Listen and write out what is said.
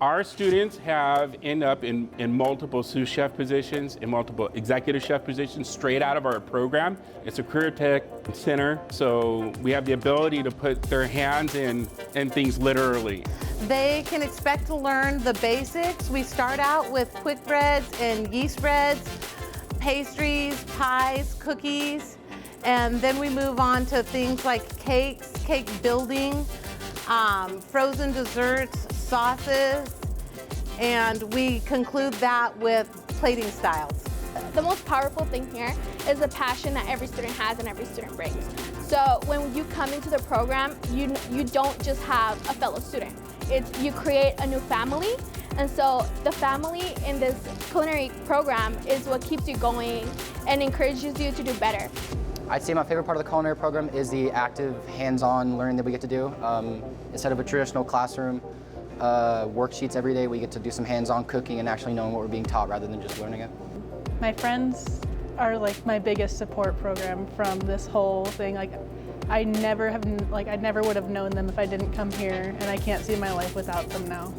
Our students have end up in multiple sous chef positions, in multiple executive chef positions straight out of our program. It's a career tech center, so we have the ability to put their hands in things literally. They can expect to learn the basics. We start out with quick breads and yeast breads, pastries, pies, cookies, and then we move on to things like cakes, cake building, frozen desserts, sauces, and we conclude that with plating styles. The most powerful thing here is the passion that every student has and every student brings. So when you come into the program, you don't just have a fellow student. You create a new family, and so the family in this culinary program is what keeps you going and encourages you to do better. I'd say my favorite part of the culinary program is the active, hands-on learning that we get to do. Instead of a traditional classroom, worksheets every day, we get to do some hands-on cooking and actually knowing what we're being taught rather than just learning it. My friends are like my biggest support program from this whole thing. Like, I never would have known them if I didn't come here, and I can't see my life without them now.